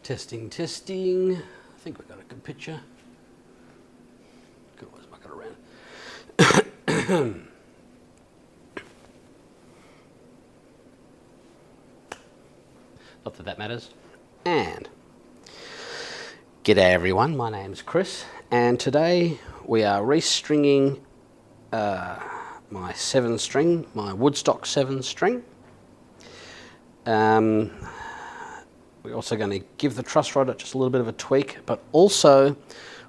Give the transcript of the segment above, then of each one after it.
Testing, testing. I think we've got a good picture. Could always muck it around. Not that that matters. And g'day everyone, my name's Chris, and today we are restringing my 7-string, my Woodstock 7-string. We're also going to give the truss rod just a little bit of a tweak, but also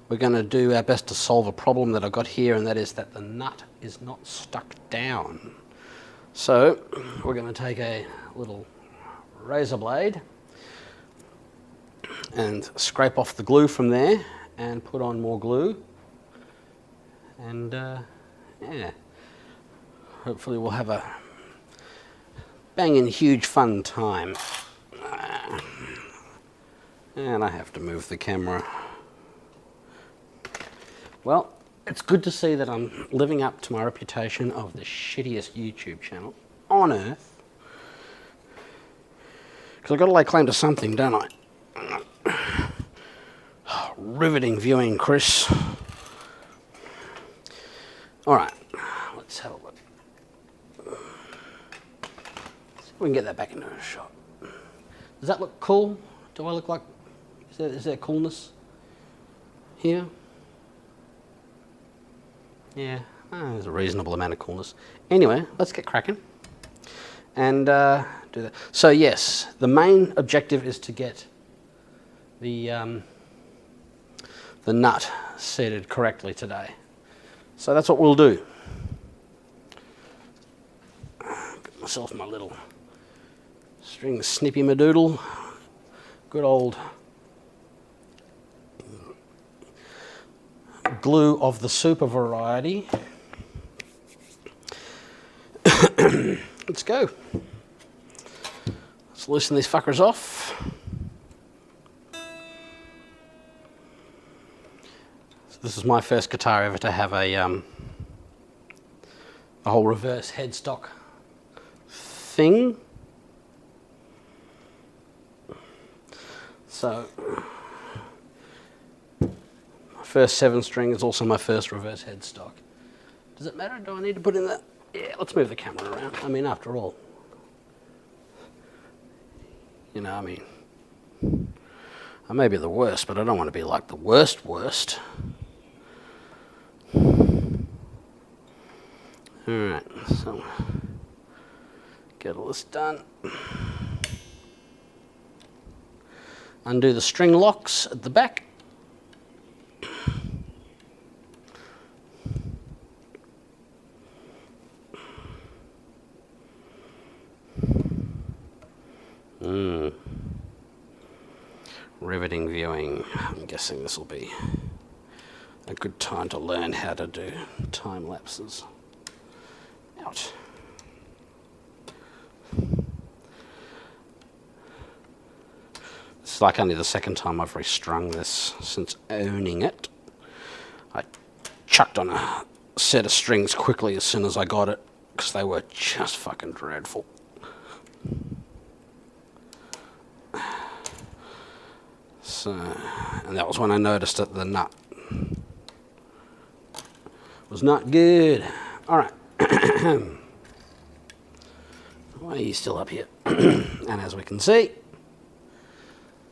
we're going to do our best to solve a problem that I've got here, and that is that the nut is not stuck down. So we're going to take a little razor blade and scrape off the glue from there and put on more glue, and yeah, hopefully we'll have a banging huge fun time. And I have to move the camera. Well, it's good to see that I'm living up to my reputation of the shittiest YouTube channel on earth, because I've got to lay claim to something, don't I? Riveting viewing, Chris. All right, let's have a look. See if we can get that back into a shot. Does that look cool? Do I look like, is there coolness here? Yeah, there's a reasonable amount of coolness. Anyway, let's get cracking and do that. So yes, the main objective is to get the nut seated correctly today. So that's what we'll do. Get myself my little string snippy madoodle. Good old glue of the super variety. Let's go. Let's loosen these fuckers off. So this is my first guitar ever to have a whole reverse headstock thing. So my first 7-string is also my first reverse headstock. Does it matter? Do I need to put in that? Yeah, let's move the camera around. I mean, after all, you know, I mean, I may be the worst, but I don't want to be like the worst. Alright, so get all this done. Undo the string locks at the back. Riveting viewing. I'm guessing this will be a good time to learn how to do time lapses. Out. It's like only the second time I've restrung this since owning it. I chucked on a set of strings quickly as soon as I got it, because they were just fucking dreadful. So, and that was when I noticed that the nut was not good. All right. Why are you still up here? And as we can see,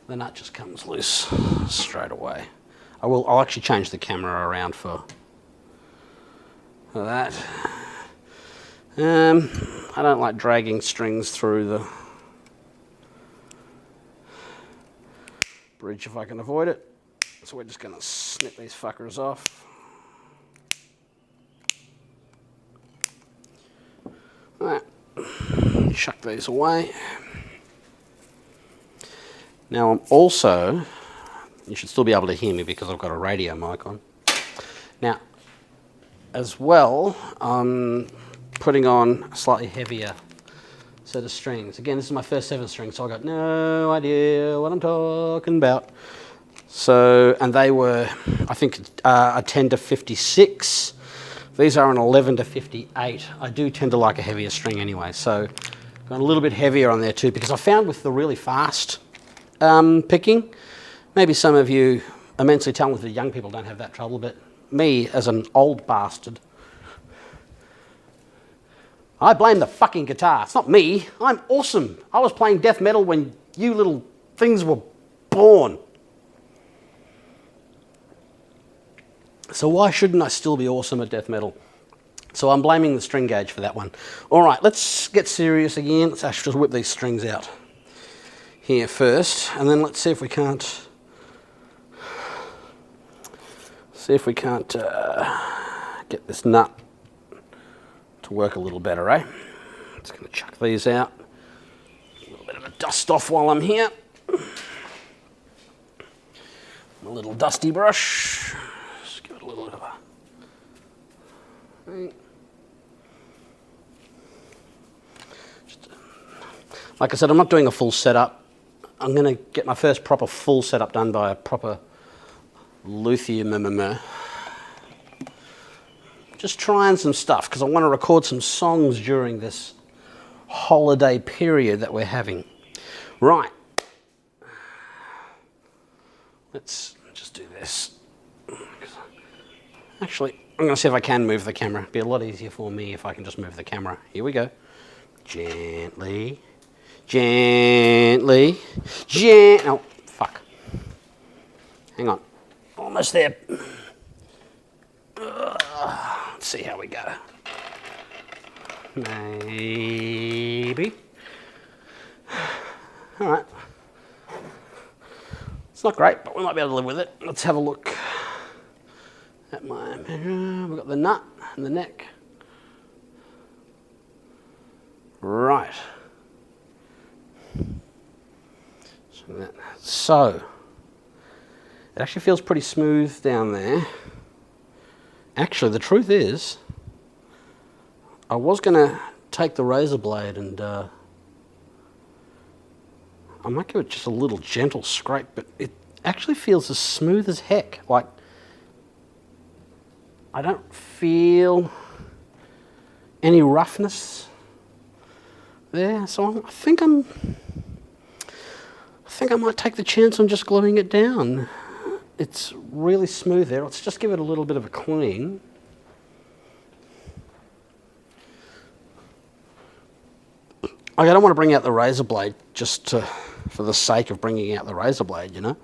the nut just comes loose straight away. I'll actually change the camera around for that. I don't like dragging strings through the bridge if I can avoid it. So we're just going to snip these fuckers off. Alright, chuck these away. Now I'm also, you should still be able to hear me because I've got a radio mic on. Now, as well, I'm putting on a slightly heavier set of strings. Again, this is my first 7-string, so I got no idea what I'm talking about. So, and they were, I think, a 10 to 56. These are an 11 to 58. I do tend to like a heavier string anyway, so gone a little bit heavier on there too, because I found with the really fast picking. Maybe some of you immensely talented young people don't have that trouble, but me, as an old bastard, I blame the fucking guitar. It's not me. I'm awesome. I was playing death metal when you little things were born. So why shouldn't I still be awesome at death metal? So I'm blaming the string gauge for that one. All right, let's get serious again. Let's actually just whip these strings out here first, and then let's see if we can't get this nut to work a little better, eh? Just going to chuck these out. A little bit of a dust off while I'm here. A little dusty brush. Just give it a little bit of a... Like I said, I'm not doing a full setup. I'm going to get my first proper full setup done by a proper luthier. Just trying some stuff because I want to record some songs during this holiday period that we're having. Right. Let's just do this. Actually, I'm going to see if I can move the camera. It'd be a lot easier for me if I can just move the camera. Here we go. Gently. Gently. Oh, fuck. Hang on. Almost there. Let's see how we go. Maybe. All right. It's not great, but we might be able to live with it. Let's have a look at my measure. We've got the nut and the neck. Right. So, it actually feels pretty smooth down there. Actually, the truth is, I was going to take the razor blade and I might give it just a little gentle scrape, but it actually feels as smooth as heck. Like, I don't feel any roughness there, so I think I might take the chance on just gluing it down. It's really smooth there. Let's just give it a little bit of a clean. I don't want to bring out the razor blade just for the sake of bringing out the razor blade, you know.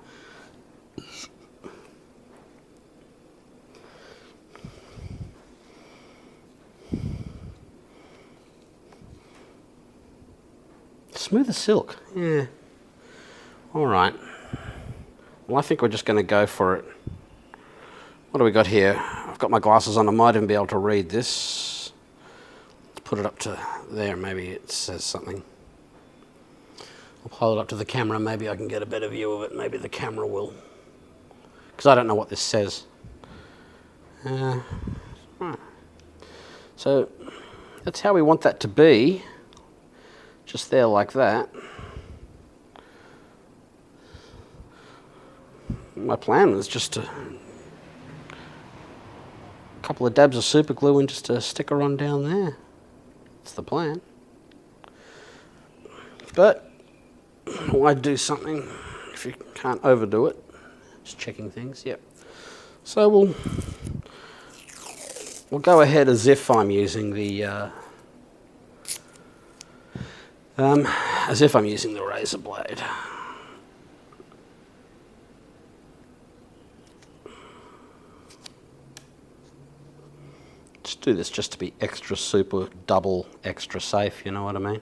Smooth as silk, yeah. All right. Well, I think we're just going to go for it. What do we got here? I've got my glasses on. I might even be able to read this. Let's put it up to there. Maybe it says something. I'll hold it up to the camera. Maybe I can get a better view of it. Maybe the camera will. Because I don't know what this says. Right. So that's how we want that to be. Just there like that. My plan was just a couple of dabs of super glue and just to stick her on down there. That's the plan. But why do something if you can't overdo it? Just checking things. Yep. So we'll go ahead as if I'm using the razor blade. Just do this just to be extra super double extra safe, you know what I mean?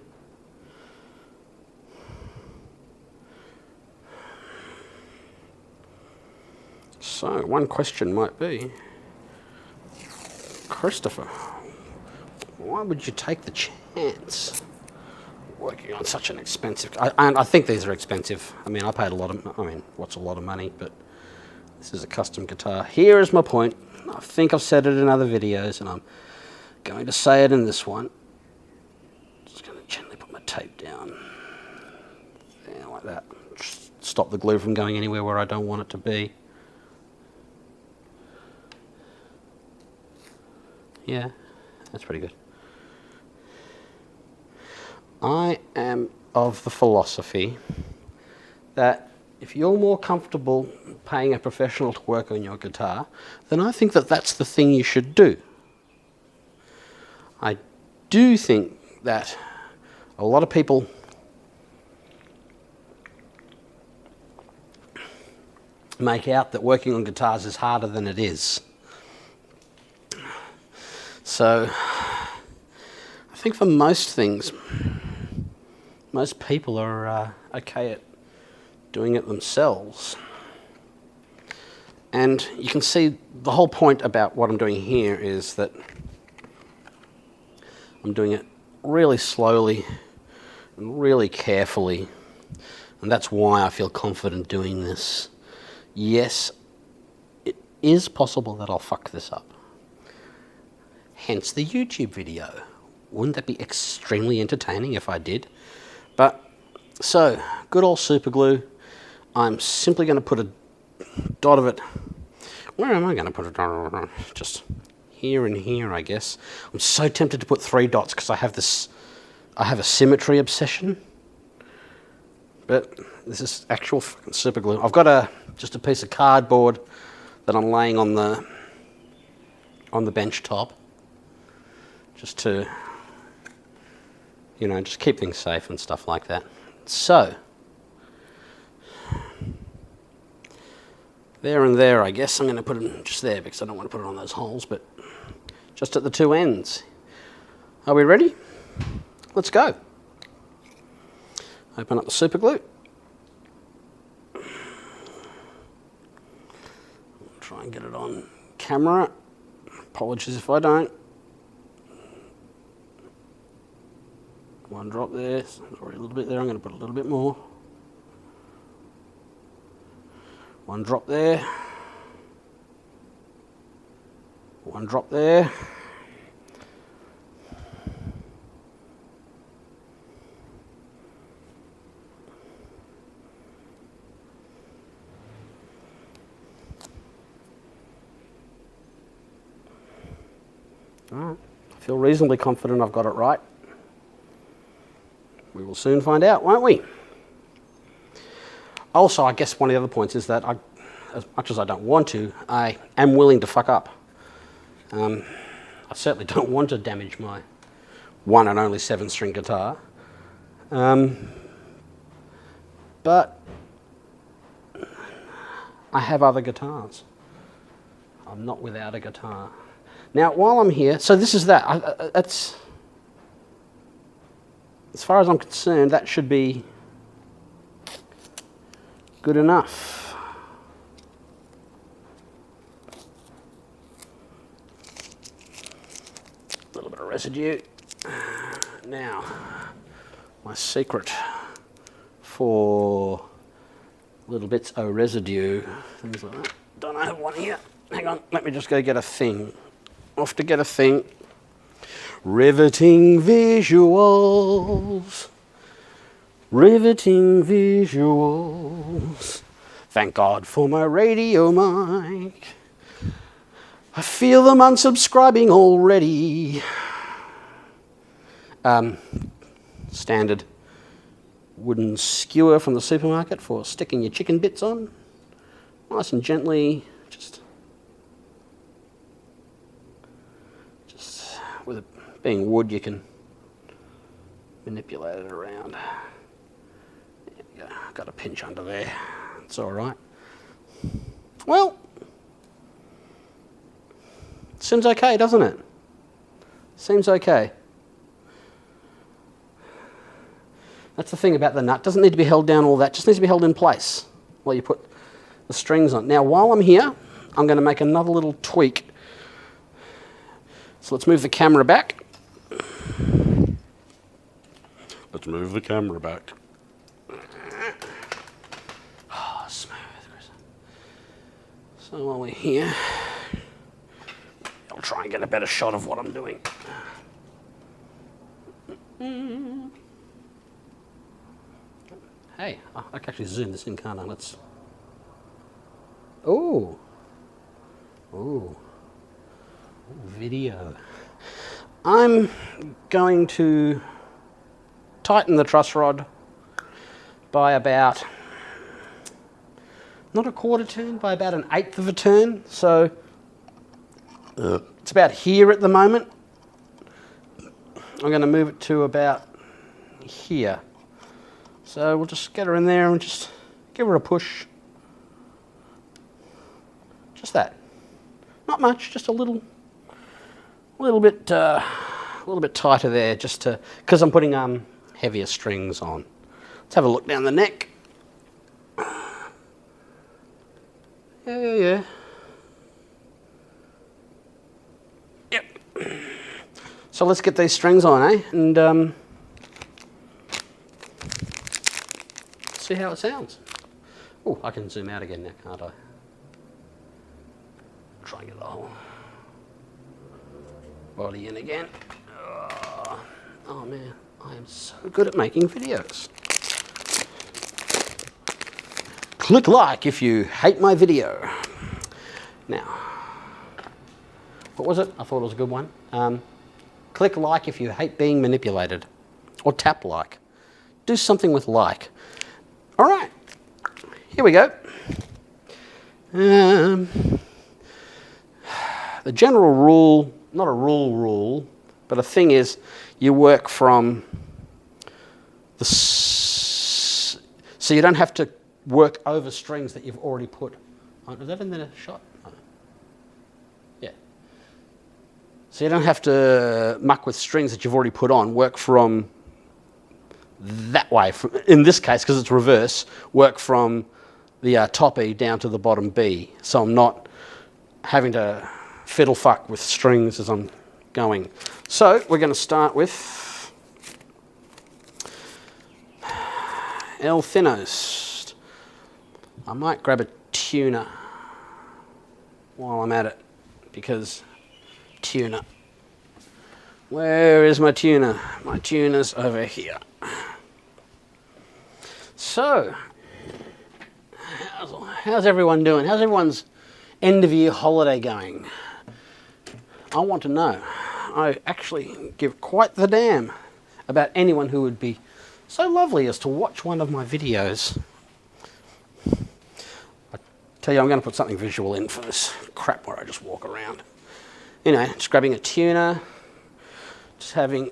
So one question might be, Christopher, why would you take the chance working on such an expensive... I think these are expensive. I mean, I paid a lot of... I mean, what's a lot of money? But this is a custom guitar. Here is my point. I think I've said it in other videos, and I'm going to say it in this one. Just going to gently put my tape down. There, like that. Just stop the glue from going anywhere where I don't want it to be. Yeah, that's pretty good. I am of the philosophy that if you're more comfortable paying a professional to work on your guitar, then I think that that's the thing you should do. I do think that a lot of people make out that working on guitars is harder than it is. So I think for most things, most people are okay at doing it themselves. And you can see the whole point about what I'm doing here is that I'm doing it really slowly and really carefully, and that's why I feel confident doing this. Yes, it is possible that I'll fuck this up. Hence the YouTube video. Wouldn't that be extremely entertaining if I did? But, so, good old super glue. I'm simply going to put a dot of it. Where am I going to put a dot of it? Just here and here, I guess. I'm so tempted to put 3 dots because I have a symmetry obsession. But this is actual fucking super glue. I've got just a piece of cardboard that I'm laying on the bench top, just to, just keep things safe and stuff like that. So, there and there, I guess I'm going to put it just there because I don't want to put it on those holes, but just at the 2 ends. Are we ready? Let's go. Open up the super glue. Try and get it on camera. Apologies if I don't. 1 drop there. There's already a little bit there. I'm going to put a little bit more. 1 drop there. 1 drop there. Alright, I feel reasonably confident I've got it right. We will soon find out, won't we? Also, I guess one of the other points is that as much as I don't want to, I am willing to fuck up. I certainly don't want to damage my one and only 7-string guitar. But I have other guitars. I'm not without a guitar. Now, while I'm here, so this is that. That's, as far as I'm concerned, that should be good enough. A little bit of residue. Now, my secret for little bits of residue, things like that. Don't I have one here? Hang on, let me just go get a thing. Off to get a thing. Riveting visuals. Riveting visuals. Thank God for my radio mic. I feel them unsubscribing already. Standard wooden skewer from the supermarket for sticking your chicken bits on. Nice and gently, just with it being wood, you can manipulate it around. There we go. Got a pinch under there. It's all right. Well, seems okay, doesn't it? Seems okay. That's the thing about the nut. Doesn't need to be held down all that. Just needs to be held in place while you put the strings on. Now, while I'm here, I'm going to make another little tweak. So let's move the camera back. Let's move the camera back. Oh, smooth. So while we're here, I'll try and get a better shot of what I'm doing. Hey, I can actually zoom this in, can't I? Let's... Oh. Oh. Video. I'm going to tighten the truss rod by about not a quarter turn, by about an eighth of a turn. So it's about here at the moment. I'm going to move it to about here. So we'll just get her in there and just give her a push. Just that. Not much, just a little bit tighter there, just to, because I'm putting heavier strings on. Let's have a look down the neck. Yeah. Yep. So let's get these strings on, eh? And see how it sounds. Oh, I can zoom out again now, can't I? Try and get the whole body in again. Oh man, I am so good at making videos. Click like if you hate my video. Now, what was it? I thought it was a good one. Click like if you hate being manipulated. Or tap like. Do something with like. All right, here we go. The general rule, not a rule, but a thing is you work from the... So you don't have to work over strings that you've already put on. Is that in the shot? Oh. Yeah. So you don't have to muck with strings that you've already put on. Work from that way. In this case, because it's reverse, work from the top E down to the bottom B. So I'm not having to fiddle fuck with strings as I'm going. So we're going to start with El Thinnost. I might grab a tuner while I'm at it, because tuner. Where is my tuner? My tuner's over here. So, how's everyone doing? How's everyone's end of year holiday going? I want to know. I actually give quite the damn about anyone who would be so lovely as to watch one of my videos. I tell you, I'm going to put something visual in for this crap where I just walk around. You know, just grabbing a tuna, just having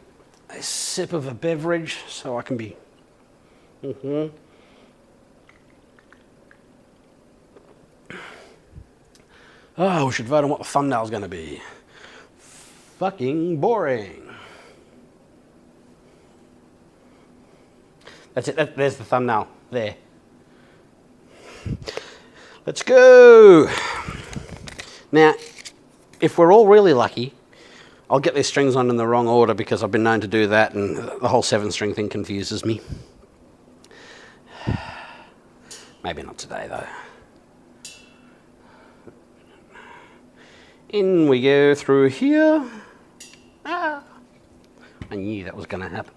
a sip of a beverage so I can be... Oh, we should vote on what the thumbnail's going to be. Fucking boring. That's it. There's the thumbnail. There. Let's go. Now, if we're all really lucky, I'll get these strings on in the wrong order, because I've been known to do that, and the whole 7-string thing confuses me. Maybe not today, though. In we go through here. Ah, I knew that was going to happen.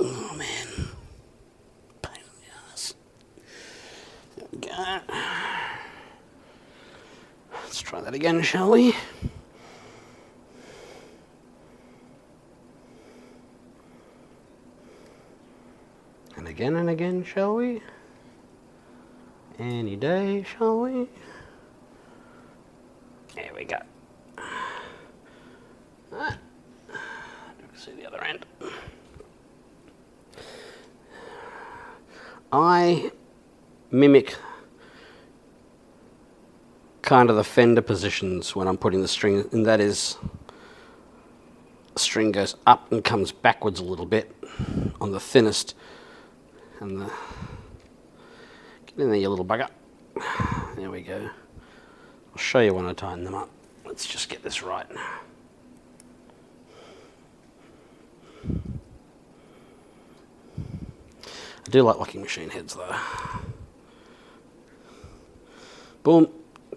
Oh man, pain in the ass. There we go. Let's try that again, shall we? And again, shall we? Any day, shall we? There we go. Ah, see the other end. I mimic kind of the fender positions when I'm putting the string, and that is, the string goes up and comes backwards a little bit on the thinnest, and the... Get in there, you little bugger. There we go. I'll show you when I tighten them up. Let's just get this right. I do like locking machine heads though. Boom,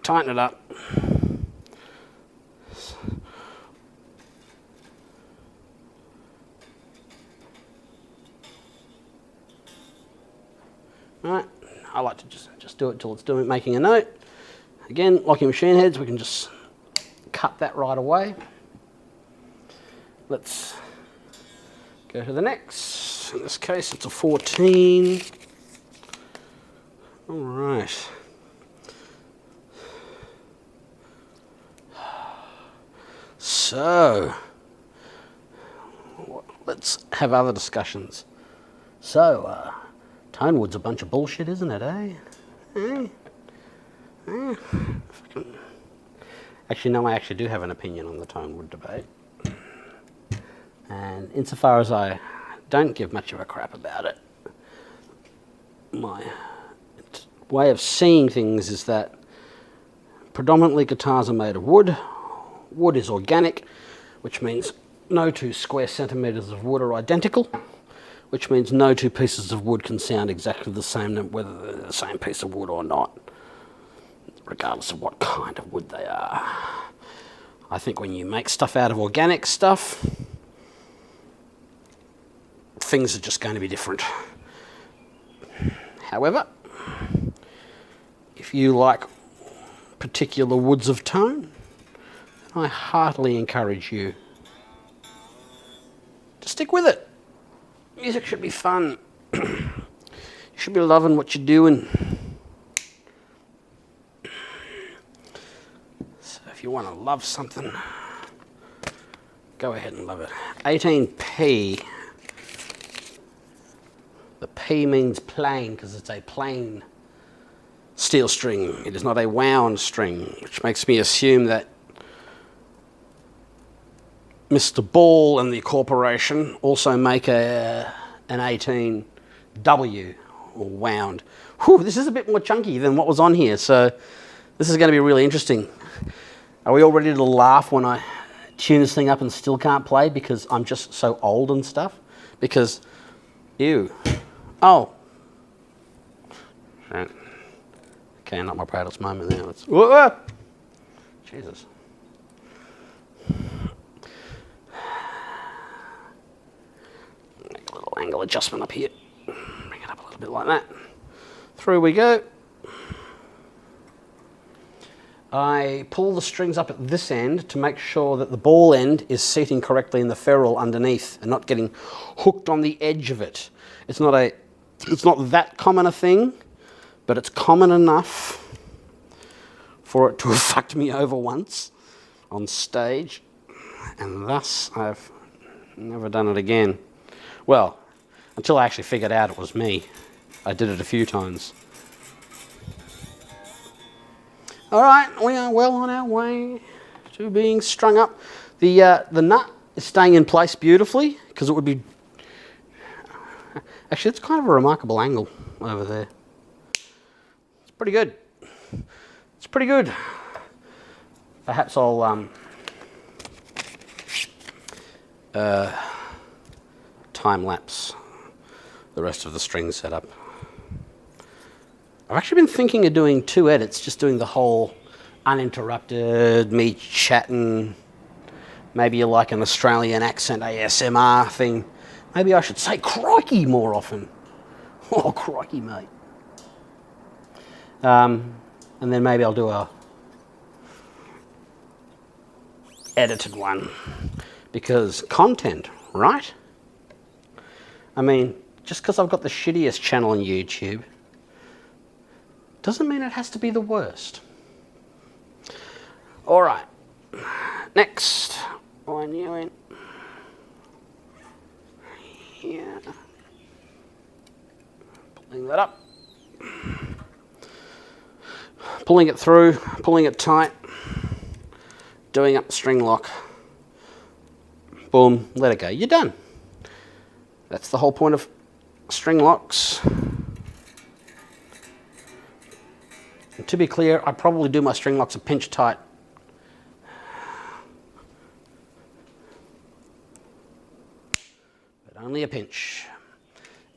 tighten it up. Alright, I like to just do it till it's making a note. Again, locking machine heads, we can just cut that right away. Let's go to the next. In this case, it's a 14. All right. So, let's have other discussions. So, Tonewood's a bunch of bullshit, isn't it, eh? Actually, no, I actually do have an opinion on the Tonewood debate. And insofar as I don't give much of a crap about it, my way of seeing things is that predominantly guitars are made of wood. Wood is organic, which means no 2 square centimetres of wood are identical, which means no 2 pieces of wood can sound exactly the same, whether they're the same piece of wood or not, regardless of what kind of wood they are. I think when you make stuff out of organic stuff, things are just going to be different. However, if you like particular woods of tone, I heartily encourage you to stick with it. Music should be fun. You should be loving what you're doing. So if you want to love something, go ahead and love it. 18P. The P means plain because it's a plain steel string. It is not a wound string, which makes me assume that Mr. Ball and the corporation also make an 18W, or wound. Whew, this is a bit more chunky than what was on here, so this is going to be really interesting. Are we all ready to laugh when I tune this thing up and still can't play because I'm just so old and stuff? Because, ew. Oh. Okay, not my proudest moment now. Whoa! Jesus. Make a little angle adjustment up here. Bring it up a little bit like that. Through we go. I pull the strings up at this end to make sure that the ball end is seating correctly in the ferrule underneath and not getting hooked on the edge of it. It's not that common a thing, but it's common enough for it to have fucked me over once on stage, and thus I've never done it again. Well, until I actually figured out it was me. I did it a few times. All right, we are well on our way to being strung up. The nut is staying in place beautifully because it would be... Actually, it's kind of a remarkable angle over there. It's pretty good. It's pretty good. Perhaps I'll time-lapse the rest of the string setup. I've actually been thinking of doing 2 edits, just doing the whole uninterrupted, me chatting, maybe like an Australian accent ASMR thing. Maybe I should say crikey more often. Oh, crikey, mate. And then maybe I'll do a edited one. Because content, right? I mean, just because I've got the shittiest channel on YouTube doesn't mean it has to be the worst. All right. Next. One you in. Here. Pulling that up. Pulling it through, pulling it tight. Doing up the string lock. Boom, let it go. You're done. That's the whole point of string locks. And to be clear, I probably do my string locks a pinch tight. But only a pinch.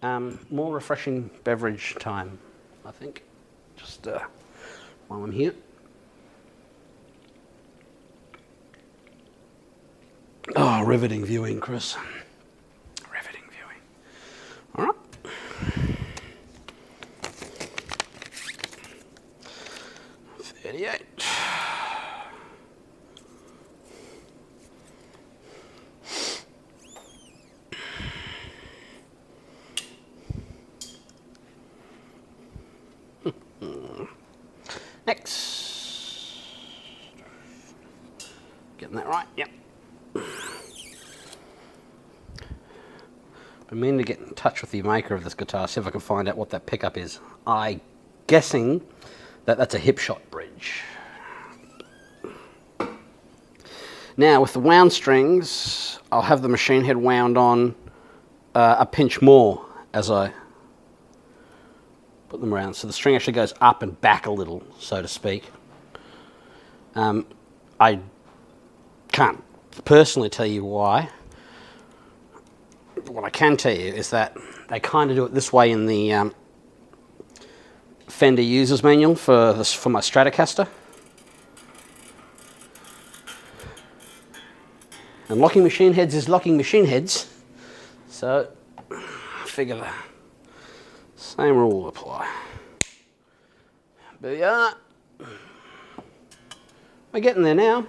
More refreshing beverage time, I think. Just while I'm here. Oh, riveting viewing, Chris. Riveting viewing. All right. getting that right? Yep. I mean to get in touch with the maker of this guitar, see if I can find out what that pickup is. I'm guessing that that's a hip shot bridge. Now with the wound strings, I'll have the machine head wound on a pinch more as I put them around. So the string actually goes up and back a little, so to speak. I can't personally tell you why. What I can tell you is that they kind of do it this way in the Fender user's manual for my Stratocaster. And locking machine heads is locking machine heads, so I figure the same rule will apply. But yeah, we're getting there now.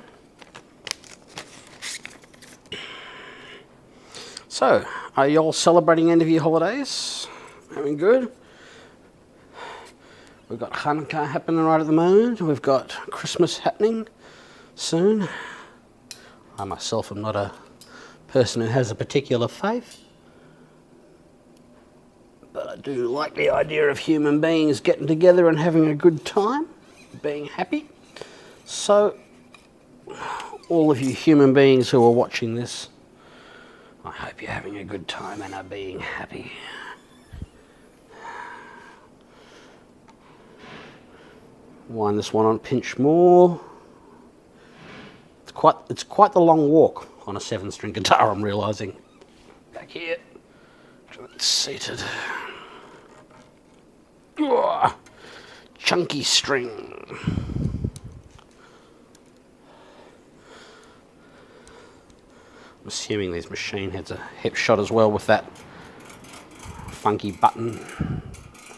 So, are you all celebrating end of year holidays? Having good? We've got Hanukkah happening right at the moment. We've got Christmas happening soon. I myself am not a person who has a particular faith, but I do like the idea of human beings getting together and having a good time, being happy. So, all of you human beings who are watching this, I hope you're having a good time and are being happy. Wind this one on, pinch more. It's quite the long walk on a 7-string guitar, I'm realising. Back here, it's seated. Ugh, chunky string. I'm assuming these machine heads are hip shot as well with that funky button.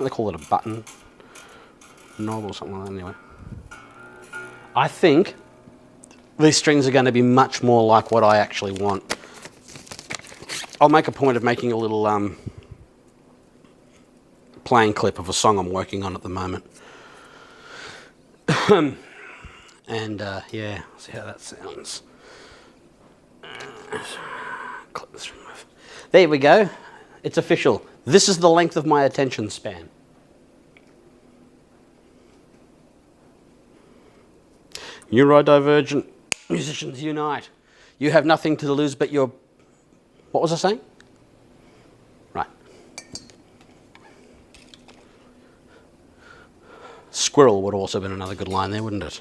They call it a button knob or something like that anyway. I think these strings are going to be much more like what I actually want. I'll make a point of making a little playing clip of a song I'm working on at the moment. And yeah, see how that sounds. Clip the string off. There we go. It's official. This is the length of my attention span. Neurodivergent musicians unite. You have nothing to lose but your... What was I saying? Right. Squirrel would also have been another good line there, wouldn't it?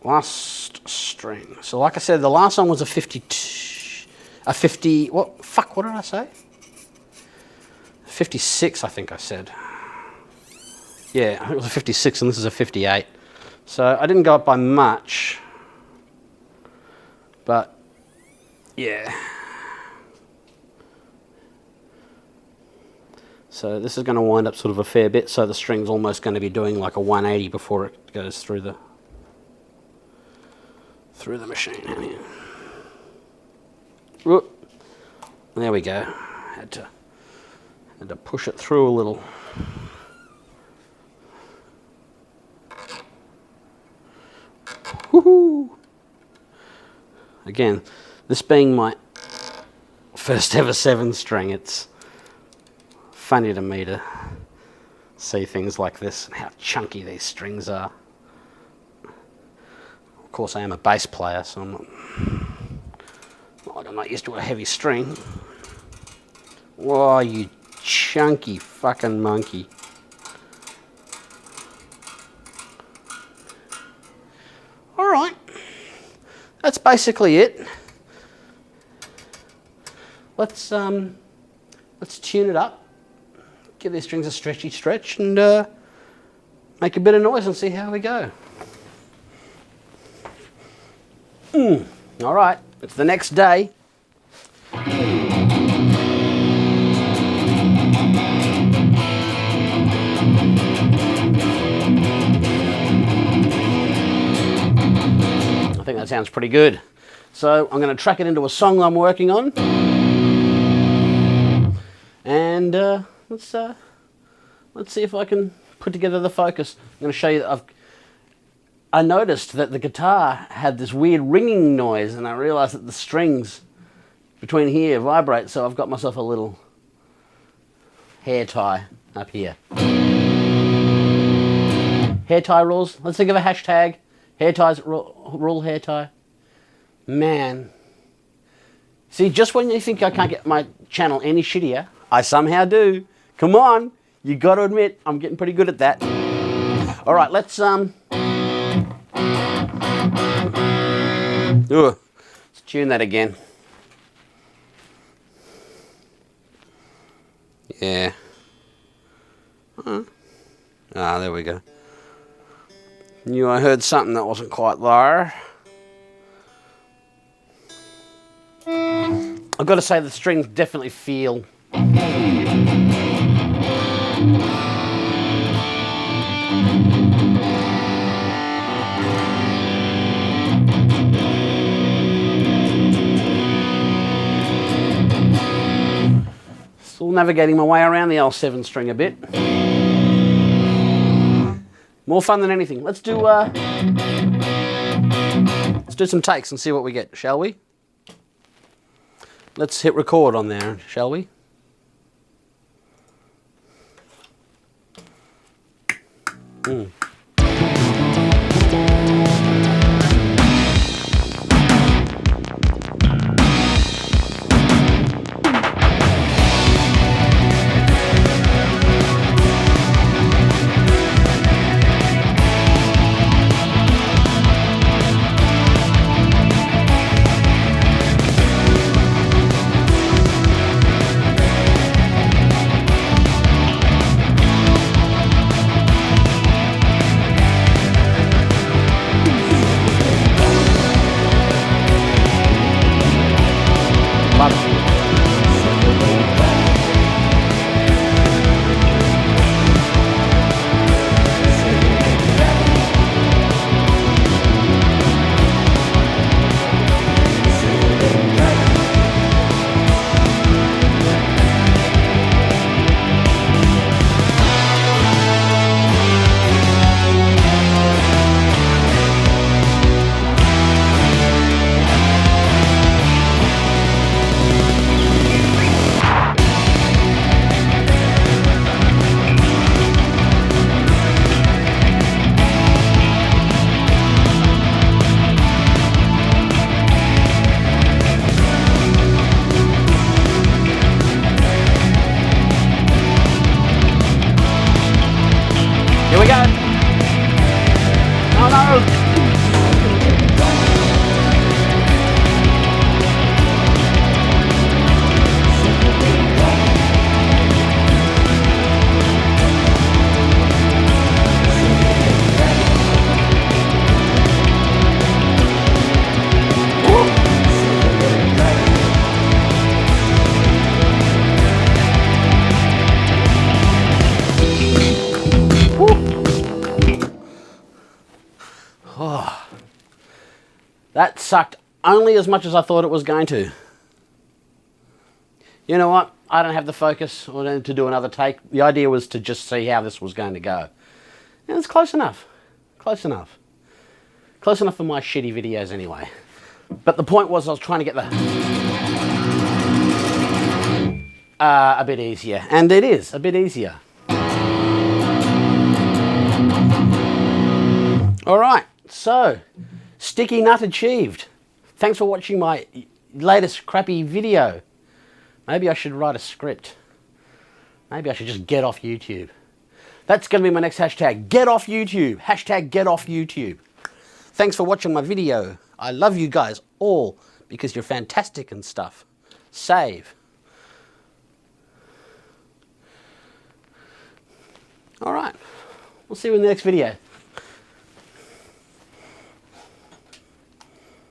Last string. So like I said, the last one was a 50... What did I say? 56, I think I said. Yeah, I think it was a 56 and this is a 58. So I didn't go up by much, but yeah. So this is going to wind up sort of a fair bit, so the string's almost going to be doing like a 180 before it goes through the machine. Whoop. There we go. Had to push it through a little. Woohoo! Again, this being my first ever 7-string, it's funny to me to see things like this and how chunky these strings are. Of course, I am a bass player, so not like I'm not used to a heavy string. Whoa, you chunky fucking monkey. Alright, that's basically it. Let's tune it up, give these strings a stretchy stretch and make a bit of noise and see how we go. Alright, it's the next day. I think that sounds pretty good. So I'm going to track it into a song I'm working on. And let's see if I can put together the focus. I'm going to show you that I noticed that the guitar had this weird ringing noise, and I realized that the strings between here vibrate, so I've got myself a little hair tie up here. Hair tie rules. Let's think of a hashtag. Hair ties rule hair tie. Man. See, just when you think I can't get my channel any shittier, I somehow do. Come on. You got to admit, I'm getting pretty good at that. All right, let's tune that again. Yeah. Ah, there we go. Knew I heard something that wasn't quite there. I've got to say the strings definitely feel still navigating my way around the L7 string a bit. More fun than anything. Let's do some takes and see what we get, shall we? Let's hit record on there, shall we? Here we go. Oh no. Oh, that sucked only as much as I thought it was going to. You know what? I don't have the focus or to do another take. The idea was to just see how this was going to go. And it's close enough. Close enough. Close enough for my shitty videos anyway. But the point was I was trying to get the a bit easier. And it is a bit easier. All right. So, sticky nut achieved. Thanks for watching my latest crappy video. Maybe I should write a script. Maybe I should just get off YouTube. That's going to be my next hashtag. Get off YouTube. Hashtag get off YouTube. Thanks for watching my video. I love you guys all because you're fantastic and stuff. Save. All right. We'll see you in the next video.